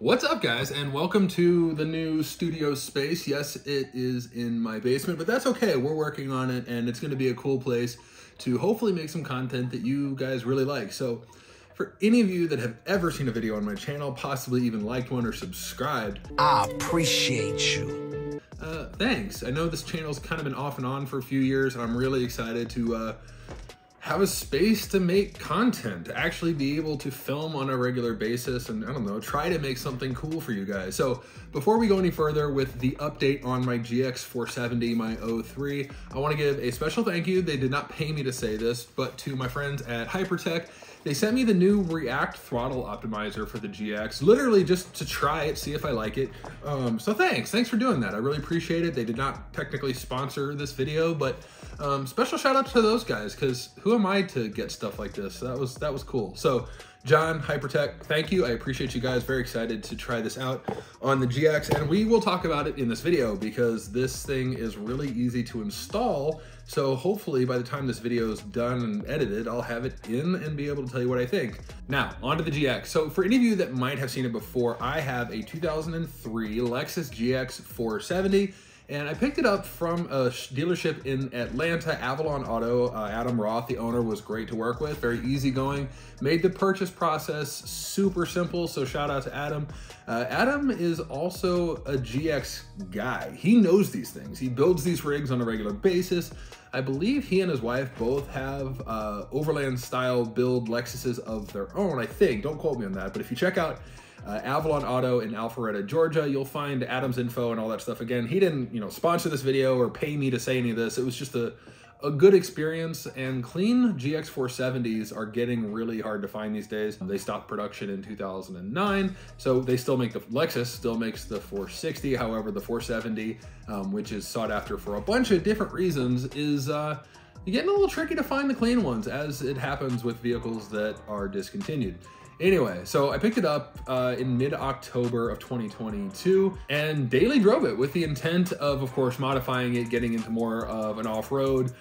What's up, guys, and welcome to the new studio space. Yes, it is in my basement, but that's okay. We're working on it, and it's going to be a cool place to hopefully make some content that you guys really like. So for any of you that have ever seen a video on my channel, possibly even liked one or subscribed, I appreciate you. Thanks. I know this channel's kind of been off and on for a few years, and I'm really excited to have a space to make content, to actually be able to film on a regular basis and, I don't know, try to make something cool for you guys. So before we go any further with the update on my GX470, my 03, I want to give a special thank you. They did not pay me to say this, but to my friends at Hypertech. They sent me the new React throttle optimizer for the GX, literally just to try it, see if I like it. So thanks for doing that. I really appreciate it. They did not technically sponsor this video, but special shout out to those guys, because who am I to get stuff like this? That was cool. So John, Hypertech, thank you. I appreciate you guys. Very excited to try this out on the GX, and we will talk about it in this video because this thing is really easy to install. So hopefully by the time this video is done and edited, I'll have it in and be able to tell you what I think. Now, onto the GX. So for any of you that might have seen it before, I have a 2003 Lexus GX 470. And I picked it up from a dealership in Atlanta, Avalon Auto. Adam Roth, the owner, was great to work with, very easygoing. Made the purchase process super simple, so shout out to Adam. Adam is also a GX guy. He knows these things. He builds these rigs on a regular basis. I believe he and his wife both have overland style build Lexuses of their own, I think. Don't quote me on that, but if you check out Avalon Auto in Alpharetta, Georgia, you'll find Adam's info and all that stuff. Again, he didn't, sponsor this video or pay me to say any of this. It was just a good experience, and clean GX 470s are getting really hard to find these days. They stopped production in 2009, so they still make Lexus still makes the 460. However, the 470, which is sought after for a bunch of different reasons, is getting a little tricky to find the clean ones, as it happens with vehicles that are discontinued. Anyway, so I picked it up in mid-October of 2022 and daily drove it with the intent of course, modifying it, getting into more of an off-road.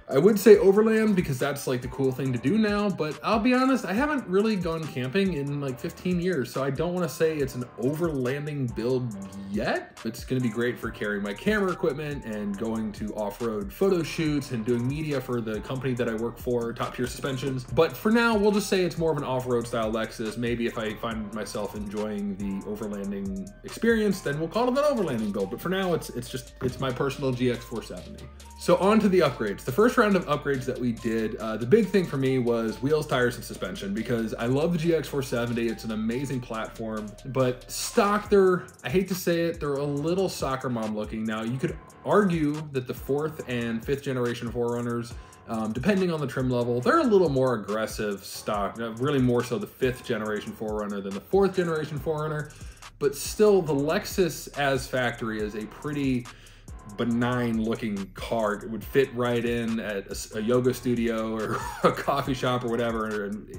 I would say overland because that's like the cool thing to do now, but I'll be honest, I haven't really gone camping in like 15 years, so I don't want to say it's an overlanding build yet. It's going to be great for carrying my camera equipment and going to off-road photo shoots and doing media for the company that I work for, Top Tier Suspensions. But for now, we'll just say it's more of an off-road style Lexus. Maybe if I find myself enjoying the overlanding experience, then we'll call it an overlanding build. But for now, it's my personal GX 470. So on to the upgrades. The first round of upgrades that we did, the big thing for me was wheels, tires, and suspension, because I love the GX 470. It's an amazing platform, but stock, I hate to say it, they're a little soccer mom looking. Now, you could argue that the 4th and 5th generation 4Runners, depending on the trim level, they're a little more aggressive stock, really more so the 5th generation 4Runner than the 4th generation 4Runner, but still the Lexus as factory is a pretty benign looking car. It would fit right in at a yoga studio or a coffee shop or whatever. And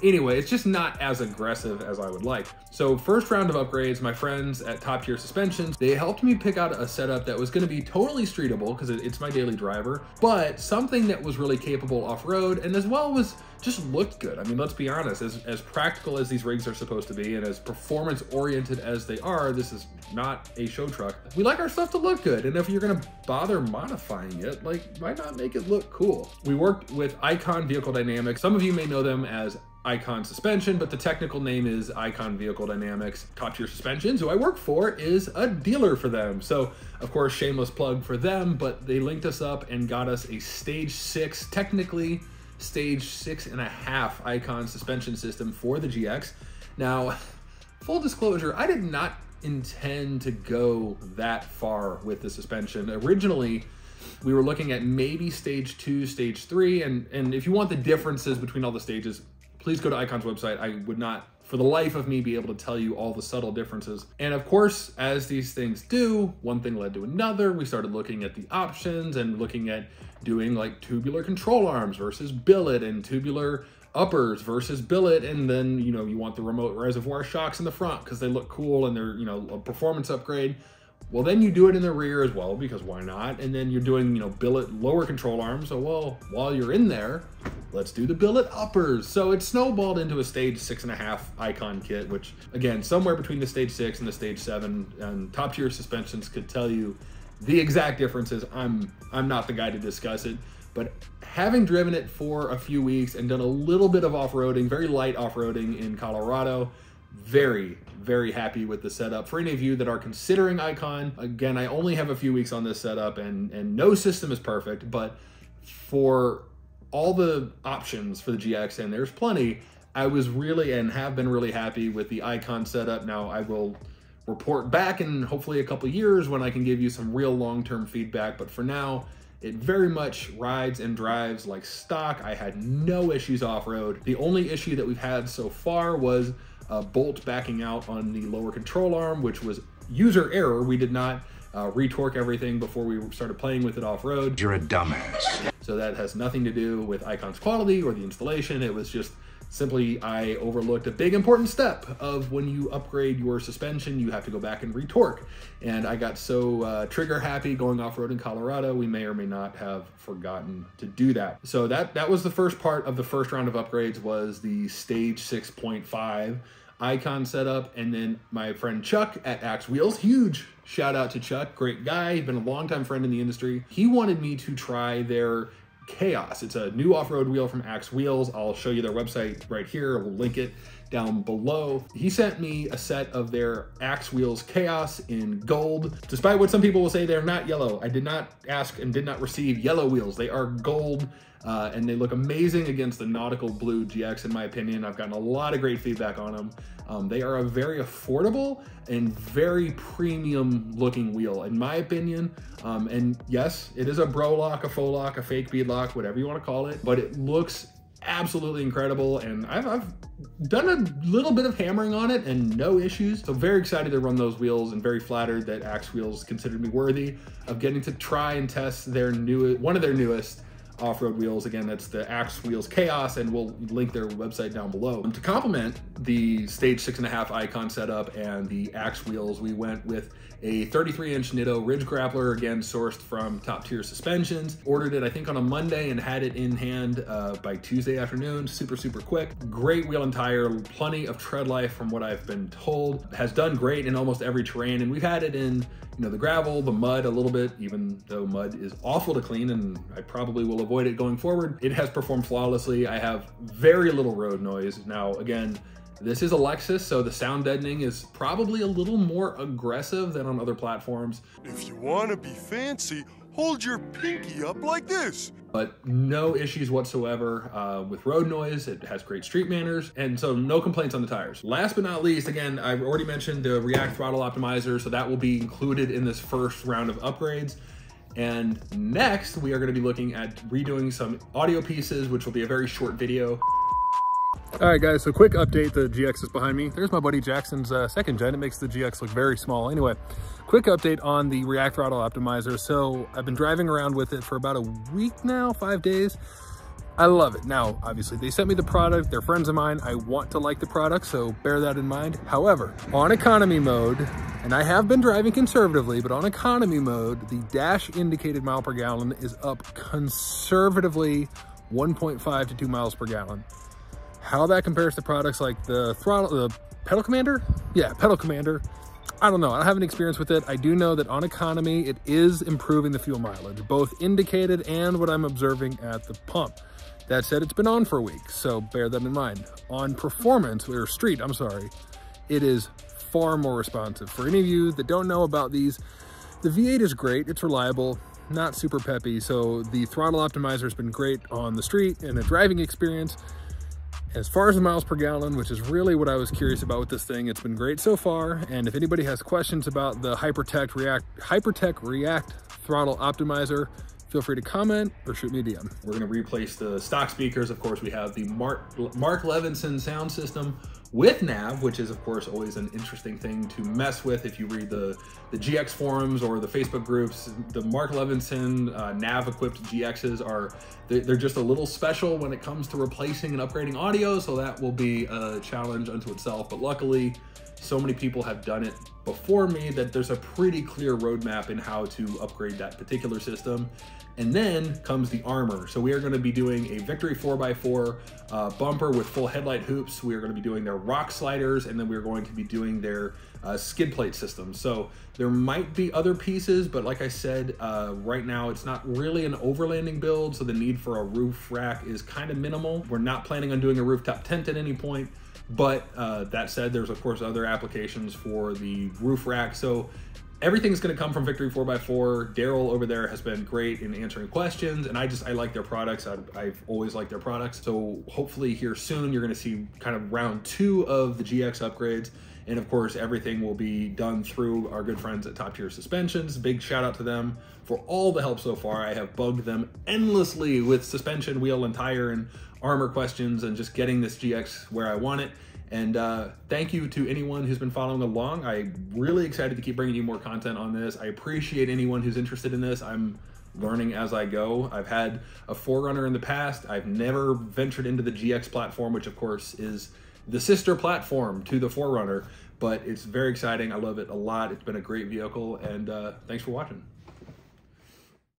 anyway, it's just not as aggressive as I would like. So first round of upgrades, my friends at Top Tier Suspensions, they helped me pick out a setup that was going to be totally streetable because it's my daily driver, but something that was really capable off-road and as well was just looked good. I mean, let's be honest, as practical as these rigs are supposed to be and as performance oriented as they are, this is not a show truck. We like our stuff to look good, and if you're gonna bother modifying it, like, why not make it look cool? We worked with Icon Vehicle Dynamics. Some of you may know them as Icon Suspension, but the technical name is Icon Vehicle Dynamics. Top Tier Suspensions, who I work for, is a dealer for them. So, of course, shameless plug for them, but they linked us up and got us a stage 6, technically stage 6.5 Icon suspension system for the GX. Now, full disclosure, I did not intend to go that far with the suspension. Originally, we were looking at maybe stage 2, stage 3, and if you want the differences between all the stages, please go to Icon's website. I would not, for the life of me, be able to tell you all the subtle differences. And of course, as these things do, one thing led to another. We started looking at the options and looking at doing like tubular control arms versus billet, and tubular uppers versus billet, and then, you want the remote reservoir shocks in the front because they look cool and they're, a performance upgrade. Well, then you do it in the rear as well, because why not? And then you're doing, billet lower control arms. So, well, while you're in there, let's do the billet uppers. So it snowballed into a stage 6.5 Icon kit, which again, somewhere between the stage 6 and the stage 7, and Top Tier Suspensions could tell you the exact differences. I'm not the guy to discuss it, but having driven it for a few weeks and done a little bit of off-roading, very light off-roading in Colorado, very, very happy with the setup. For any of you that are considering Icon, again, I only have a few weeks on this setup, and no system is perfect, but for all the options for the GX, and there's plenty, I was really and have been really happy with the Icon setup. Now I will report back in hopefully a couple years when I can give you some real long-term feedback, but for now, it very much rides and drives like stock. I had no issues off-road. The only issue that we've had so far was a bolt backing out on the lower control arm, which was user error. We did not retorque everything before we started playing with it off-road. You're a dumbass. So that has nothing to do with Icon's quality or the installation. It was just simply I overlooked a big important step of when you upgrade your suspension, you have to go back and retorque. And I got so trigger happy going off-road in Colorado, we may or may not have forgotten to do that. So that was the first part of the first round of upgrades, was the stage 6.5 Icon setup. And then my friend Chuck at Axe Wheels, huge shout out to Chuck, great guy, been a longtime friend in the industry. He wanted me to try their Chaos. It's a new off-road wheel from Axe Wheels. I'll show you their website right here. We'll link it down below. He sent me a set of their Axe Wheels Chaos in gold. Despite what some people will say, they're not yellow. I did not ask and did not receive yellow wheels. They are gold, and they look amazing against the nautical blue GX, in my opinion. I've gotten a lot of great feedback on them. They are a very affordable and very premium looking wheel, in my opinion. And yes, it is a bro lock, a faux lock, a fake bead lock, whatever you want to call it, but it looks absolutely incredible. And I've done a little bit of hammering on it and no issues. So very excited to run those wheels and very flattered that Axe Wheels considered me worthy of getting to try and test their one of their newest off-road wheels. Again, that's the Axe Wheels Chaos, and we'll link their website down below. To complement the stage 6.5 Icon setup and the Axe Wheels, we went with a 33-inch Nitto Ridge Grappler, again sourced from Top Tier Suspensions. Ordered it I think on a Monday and had it in hand by Tuesday afternoon. Super quick. Great wheel and tire, plenty of tread life from what I've been told. Has done great in almost every terrain, and we've had it in the gravel, the mud a little bit, even though mud is awful to clean and I probably will avoid it going forward. It has performed flawlessly. I have very little road noise. Now, again, this is a Lexus, so the sound deadening is probably a little more aggressive than on other platforms. If you want to be fancy, hold your pinky up like this. But no issues whatsoever with road noise. It has great street manners, and so no complaints on the tires. Last but not least, again, I've already mentioned the React Throttle Optimizer, so that will be included in this first round of upgrades. And next, we are going to be looking at redoing some audio pieces, which will be a very short video. All right, guys, so quick update. The GX is behind me. There's my buddy Jackson's second gen. It makes the GX look very small. Anyway, quick update on the React Throttle Optimizer. So I've been driving around with it for about a week now, 5 days. I love it. Now, obviously, they sent me the product. They're friends of mine. I want to like the product, so bear that in mind. However, on economy mode, and I have been driving conservatively, but on economy mode, the dash indicated mile per gallon is up conservatively 1.5 to 2 miles per gallon. How that compares to products like the Pedal Commander? Yeah, Pedal Commander. I don't know. I don't have any experience with it. I do know that on economy, it is improving the fuel mileage, both indicated and what I'm observing at the pump. That said, it's been on for a week, so bear that in mind. On performance, or street, I'm sorry, it is far more responsive. For any of you that don't know about these, the V8 is great. It's reliable, not super peppy. So the throttle optimizer has been great on the street and a driving experience. As far as the miles per gallon, which is really what I was curious about with this thing, it's been great so far. And if anybody has questions about the Hypertech React Throttle Optimizer, feel free to comment or shoot me a DM. We're gonna replace the stock speakers. Of course, we have the Mark Levinson sound system with nav, which is of course always an interesting thing to mess with. If you read the GX forums or the Facebook groups, the Mark Levinson nav equipped GXs they're just a little special when it comes to replacing and upgrading audio. So that will be a challenge unto itself. But luckily, so many people have done it before me that there's a pretty clear roadmap in how to upgrade that particular system. And then comes the armor. So we are going to be doing a Victory 4x4 bumper with full headlight hoops. We are going to be doing their rock sliders, and then we're going to be doing their skid plate system. So there might be other pieces, but like I said, right now it's not really an overlanding build, so the need for a roof rack is kind of minimal. We're not planning on doing a rooftop tent at any point, but that said, there's of course other applications for the roof rack. So everything's going to come from Victory 4x4. Daryl over there has been great in answering questions, and I like their products. I've always liked their products. So hopefully here soon you're going to see kind of round 2 of the GX upgrades. And of course, everything will be done through our good friends at Top Tier Suspensions. Big shout out to them for all the help so far. I have bugged them endlessly with suspension, wheel, and tire and armor questions, and just getting this GX where I want it. And thank you to anyone who's been following along. I'm really excited to keep bringing you more content on this. I appreciate anyone who's interested in this. I'm learning as I go. I've had a 4Runner in the past. I've never ventured into the GX platform, which of course is the sister platform to the 4Runner, but it's very exciting. I love it a lot. It's been a great vehicle, and thanks for watching.